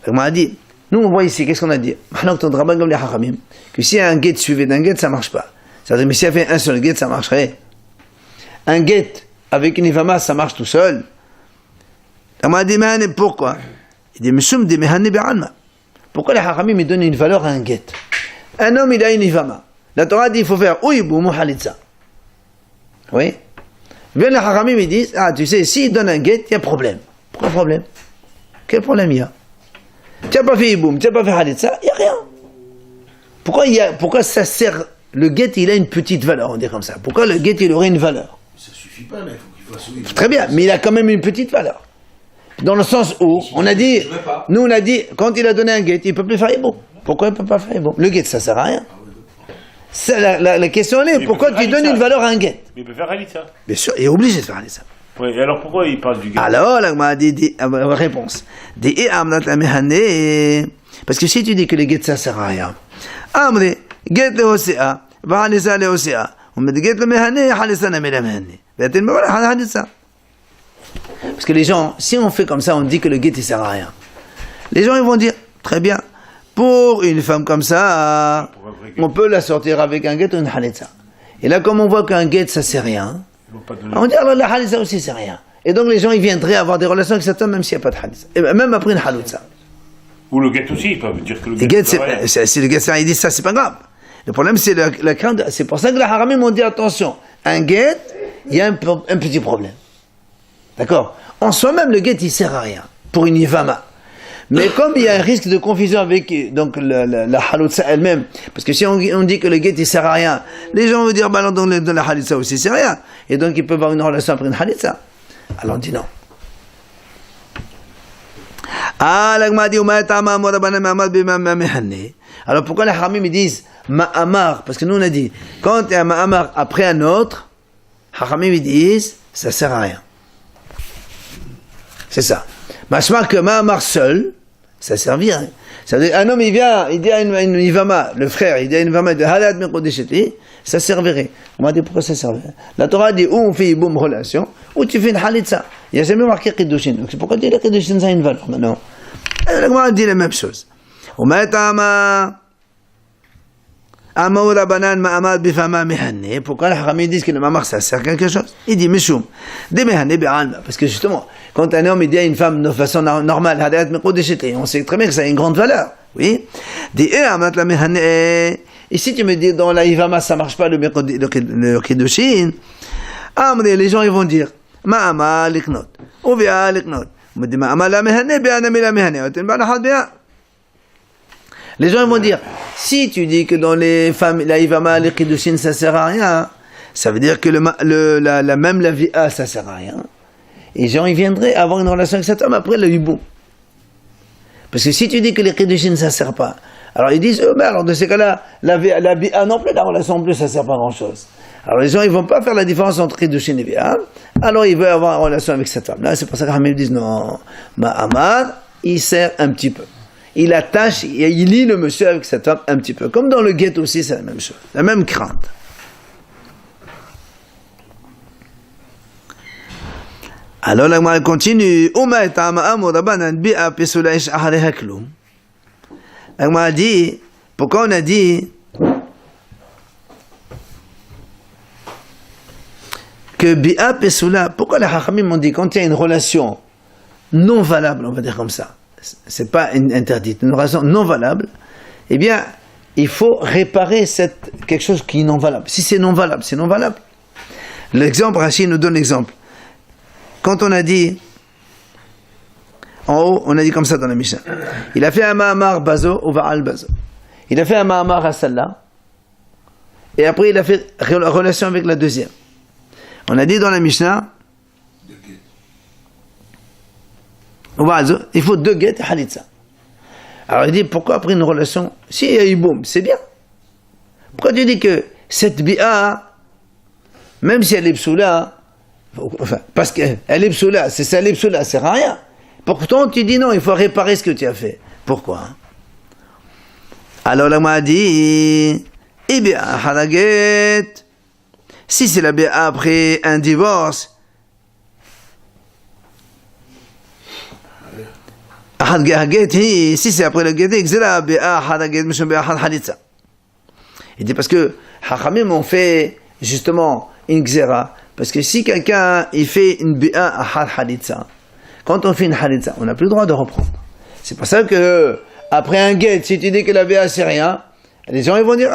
A: On m'a dit, nous on voit ici, qu'est-ce qu'on a dit? Que si y a un get suivi d'un get, ça ne marche pas. C'est-à-dire, mais si il y avait un seul get, ça marcherait. Un get avec une ifama, ça marche tout seul. On m'a dit, mais pourquoi? Il dit, Meshum de Mehane Be'alma. Pourquoi les Hachamim me donnent une valeur à un get? Un homme, il a une Ivama. La Torah dit, il faut faire Ouiboum ou Halitza. Oui? Bien les Hachamim, ils disent, ah, tu sais, s'il donne un get, il y a problème. Pourquoi problème? Quel problème il y a? Tu n'as pas fait Iboum, tu n'as pas fait Halitza, il n'y a rien. Pourquoi ça sert? Le get, il a une petite valeur, on dit comme ça. Pourquoi le get, il aurait une valeur?
G: Ça suffit pas, là, il faut qu'il fasse oui.
A: Très bien, mais il a quand même une petite valeur. Dans le sens où, on a dit, nous on a dit, quand il a donné un get, il ne peut plus faire Iboum. Pourquoi il ne peut pas faire Iboum? Le get, ça ne sert à rien. La question elle est, pourquoi tu donnes une valeur à un get?
D: Mais il peut faire Halitza.
A: Bien sûr, il est obligé de faire Halitza.
D: Oui, et alors pourquoi il parle du get?
A: Alors, là, on m'a dit, réponse. Parce que si tu dis que les get, ça ne sert à rien. Amri, get le Hosea, va Halitza le Hosea. On me dit get le Mehane, Halitza n'a pas Mehane. Parce que les gens, si on fait comme ça, on dit que le get, il sert à rien. Les gens, ils vont dire, très bien, pour une femme comme ça, on peut la sortir avec un get ou une Halitza. Et là, comme on voit qu'un get, ça sert à rien, on dit alors la Halitza aussi, c'est rien. Et donc les gens, ils viendraient avoir des relations avec cette femme, même s'il n'y a pas de Halitza. Et même après une Halitza.
D: Ou le get aussi, ils peuvent dire que le get,
A: si le get, il dit ça, c'est pas grave. Le problème, c'est la crainte. C'est pour ça que les Haramim m'ont dit attention, un get, il y a un petit problème. D'accord? En soi-même, le get, il sert à rien. Pour une Ivama. Mais comme il y a un risque de confusion avec donc, la Halitza elle-même, parce que si on dit que le get, il sert à rien, les gens vont dire, bah non, dans la Halitza aussi, c'est rien. Et donc, ils peuvent avoir une relation après une Halitza. Alors, on dit non. Alors, pourquoi les Haramim disent Ma'amar? Parce que nous, on a dit, quand il y a un Ma'amar après un autre, Haramim disent, ça sert à rien. C'est ça. Machmar que Ma'amar seul, ça servit à rien. Ça veut dire, un homme, il vient, il dit à une Ivama, le frère, il dit à une Ivama, il dit, Halad Mekodesheti, ça servirait. On m'a dit, pourquoi ça servirait? La Torah dit, ou on fait une relation, ou tu fais une Halitza. Il n'y a jamais marqué Kiddushin. Donc c'est pourquoi tu dis que Kiddushin, ça a une valeur maintenant. La Gemara dit la même chose. Pourquoi les Haramim disent que le Ma'amar ça sert à quelque chose? Il dit Meshum, parce que justement, quand un homme il dit à une femme de façon normale, on sait très bien que ça a une grande valeur. Oui. Et si tu me dis dans la Ivama ça marche pas le Kiddushin, les gens ils vont dire Ma'amar liknot, ou via liknot. Les gens vont dire, si tu dis que dans les femmes, la Ivama, les Kiddushin, ça sert à rien, ça veut dire que même la Via, ça sert à rien. Et les gens, ils viendraient avoir une relation avec cet homme après le Hibou. Parce que si tu dis que les Kiddushin, ça sert pas, alors ils disent, mais alors de ces cas-là, la Via non plus, la relation en plus, ça sert pas à grand-chose. Alors les gens, ils vont pas faire la différence entre Kiddushin et Via, alors ils veulent avoir une relation avec cette femme. Là, c'est pour ça que les disent, non, Ma'amar, il sert un petit peu. Il attache, il lie le monsieur avec cette femme un petit peu. Comme dans le guet aussi, c'est la même chose. La même crainte. Alors la Gemara continue. La Gemara dit, pourquoi on a dit que bi'a pesula, pourquoi les Hachamim ont dit quand il y a une relation non valable, on va dire comme ça, c'est pas interdite, une relation non valable, eh bien, il faut réparer quelque chose qui est non valable. Si c'est non valable, c'est non valable. L'exemple, Rachid nous donne l'exemple. Quand on a dit, en haut, on a dit comme ça dans la Mishnah, il a fait un ma'amar bazo ou va'al bazo. Il a fait un ma'amar à celle-là, et après il a fait relation avec la deuxième. On a dit dans la Mishnah, il faut 2 guettes et Halitza. Alors il dit, pourquoi après une relation, si il y a eu boum, c'est bien. Pourquoi tu dis que cette bi'a, même si elle est psoula, enfin, parce qu'elle est psoula, c'est ça, elle est psoula, ça sert à rien. Pourtant tu dis non, il faut réparer ce que tu as fait. Pourquoi? Alors là, m'a dit, eh bien, halaget, si c'est la bi'a après un divorce, si c'est après le guet, il dit parce que Hachamim ont fait justement une gzera, parce que si quelqu'un il fait une bi'a à halitza, quand on fait une halitza, on n'a plus le droit de reprendre. C'est pour ça que, après un guet, si tu dis que la BA c'est rien, les gens ils vont dire,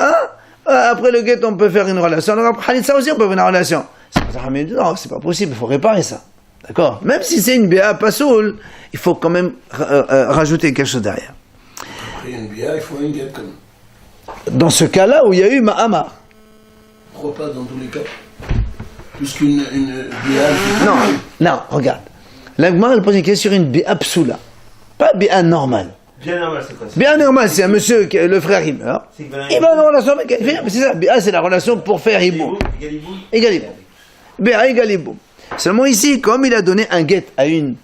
A: après le guet on peut faire une relation, alors après Khalitsa aussi on peut faire une relation. C'est pour ça que non, c'est pas possible, il faut réparer ça. D'accord? Même si c'est une BA pas soul, il faut quand même rajouter quelque chose derrière.
G: Après une bia, il faut un guet quand même.
A: Dans ce cas-là où il y a eu Ma'amar.
G: Pourquoi pas dans tous les cas? Puisqu'une bia...
A: Non, regarde. L'Agma, elle pose une question sur une BA psoula. Pas BA normale.
C: Bien normal, c'est quoi?
A: BA normale, c'est un monsieur, le frère il meurt. Il va en relation avec elle. C'est ça, BA c'est la relation pour faire hiboum. Égal hiboum. BA égal hiboum. Seulement ici, comme il a donné un guet à une,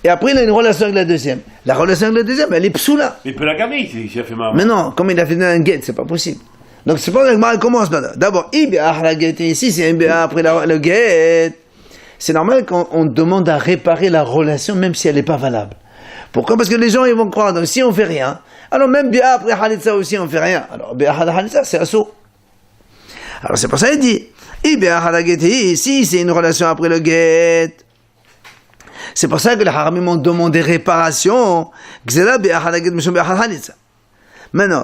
A: et après il a une relation avec la deuxième. La relation avec la deuxième, elle est psoula.
D: Mais il peut la garder s'il a fait mal.
A: Mais non, comme il a fait un guet, c'est pas possible. Donc c'est pas que elle commence maintenant. D'abord, la guet ici, c'est un BA après le guet. C'est normal qu'on demande à réparer la relation même si elle n'est pas valable. Pourquoi? Parce que les gens ils vont croire, donc si on fait rien, alors même BA après Khalitsa aussi on fait rien. Alors BA Khalitsa c'est assaut. Alors c'est pour ça qu'il dit, si c'est une relation après le guet. C'est pour ça que les haramim ont demandé réparation. Maintenant,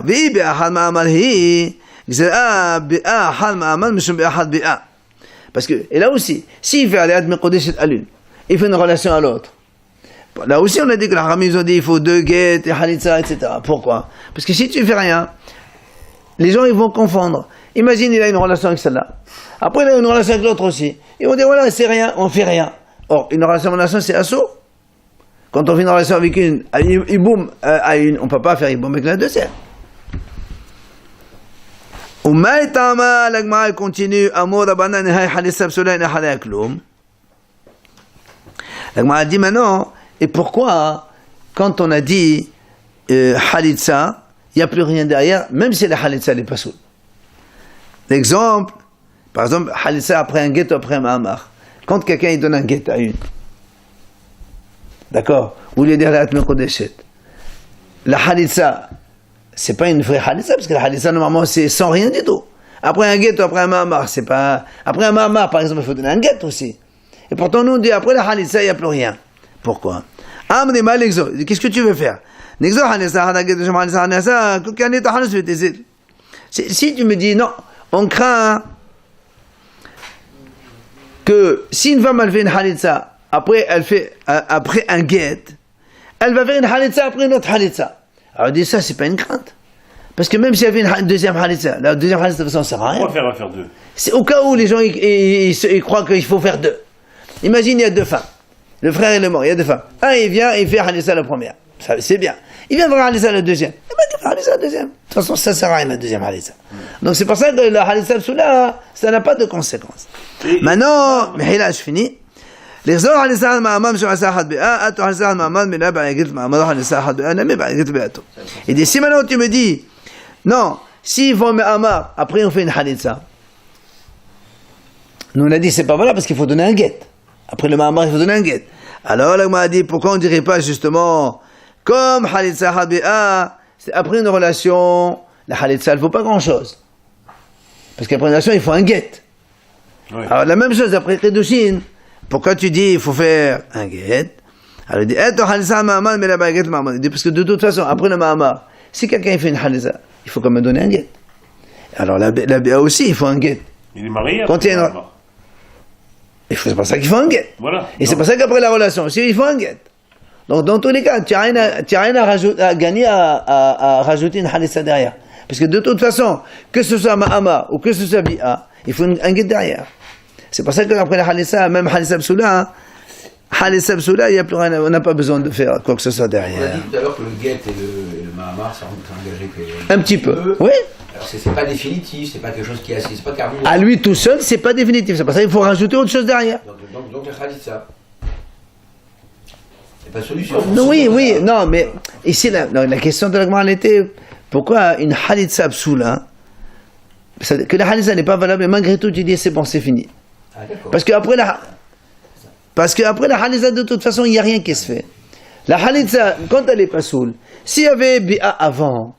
A: parce que, et là aussi, s'il fait aller à l'une, il fait une relation à l'autre. Là aussi, on a dit que les haramim ont dit il faut 2 guettes et halitza, etc. Pourquoi? Parce que si tu fais rien, les gens ils vont confondre. Imagine, il a une relation avec celle-là. Après, il a une relation avec l'autre aussi. Ils vont dire voilà, c'est rien, on fait rien. Or, une relation c'est assaut. Quand on fait une relation avec une, iboum à une, on ne peut pas faire iboum avec la deuxième. L'Agma continue. L'Agma a dit maintenant, et pourquoi, quand on a dit Khalitsa, il n'y a plus rien derrière, même si la Khalitsa n'est pas soul. L'exemple, par exemple, Khalitsa après un guet, après un ma'amar. Quand quelqu'un il donne un guet à une, d'accord, ou il dit la Khalitsa, c'est pas une vraie Khalitsa, parce que la Khalitsa normalement c'est sans rien du tout. Après un guet, après un ma'amar, c'est pas. Après un ma'amar, par exemple, il faut donner un guet aussi. Et pourtant, nous on dit après la Khalitsa, il n'y a plus rien. Pourquoi? Qu'est-ce que tu veux faire? Si tu me dis non, on craint que si une femme elle fait une Khalitsa, après elle fait après un guet, elle va faire une Khalitsa après une autre Khalitsa. Alors on dit ça, c'est pas une crainte. Parce que même si elle fait une deuxième Khalitsa, la deuxième Khalitsa de toute façon ça sert à rien.
D: On va faire 2.
A: C'est au cas où les gens ils croient qu'il faut faire 2. Imagine il y a 2 femmes. Le frère est mort, il y a 2 femmes. Un il vient, il fait Khalitsa la première. Ça, c'est bien. Il vient faire Khalitsa la deuxième. Il va faire Khalitsa la deuxième. De toute façon ça sert à rien la deuxième Khalitsa. Donc c'est pour ça que la Khalitsa Psoula, ça n'a pas de conséquences. Maintenant, mais là je finis. Il dit si maintenant tu me dis non, s'ils font Ma'amar, après on fait une Khalitsa. Nous on a dit c'est pas voilà parce qu'il faut donner un guet. Après le Ma'amar il faut donner un guet. Alors là on m'a dit pourquoi on dirait pas justement comme Khalitsa Hadbi'a, c'est après une relation, la Khalitsa elle vaut pas grand chose. Parce qu'après une relation il faut un guet. Oui. Alors la même chose après Kedushin. Pourquoi tu dis il faut faire un guet? Alors il dit il dit parce que de toute façon après le Ma'amar, si quelqu'un fait une Khalitsa, il faut quand même donner un guet. Alors la BA aussi il faut un guet.
D: Il est marié
A: quand il y a une... C'est pour ça qu'il faut un guet.
D: Voilà.
A: Et c'est pour ça qu'après la relation aussi il faut un guet. Donc dans tous les cas, tu n'as rien à gagner à rajouter une Khalitsa derrière. Parce que de toute façon, que ce soit Ma'ama ou que ce soit Bi'a, il faut un guet derrière. C'est pour ça qu'après la Khalitsa, même Khalitsa Psoula, il y a plus rien, on n'a pas besoin de faire quoi que ce soit derrière.
B: On a dit tout à l'heure que le guet et le Ma'amar, ça engagé
A: un petit peu. Oui.
B: Alors c'est pas définitif, c'est pas quelque chose qui est assis, c'est pas carrément.
A: À lui tout seul, c'est pas définitif. C'est pour ça qu'il faut rajouter autre chose derrière.
B: Donc la Khalitsa. Il n'y a pas de solution.
A: Non, oui, non, mais ici la question de l'Agma était pourquoi une Khalitsa Psoula, que la Khalitsa n'est pas valable, mais malgré tout tu dis c'est bon, c'est fini.
B: Ah,
A: parce qu'après la Khalitsa, de toute façon, il n'y a rien qui se fait. La Khalitsa, quand elle est pas soul, s'il y avait Bi'a avant,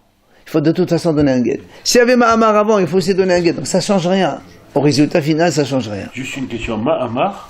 A: il faut de toute façon donner un guet. S'il y avait Ma'amar avant, il faut aussi donner un guet. Donc ça ne change rien. Au résultat final, ça ne change rien.
D: Juste une question. Ma'amar,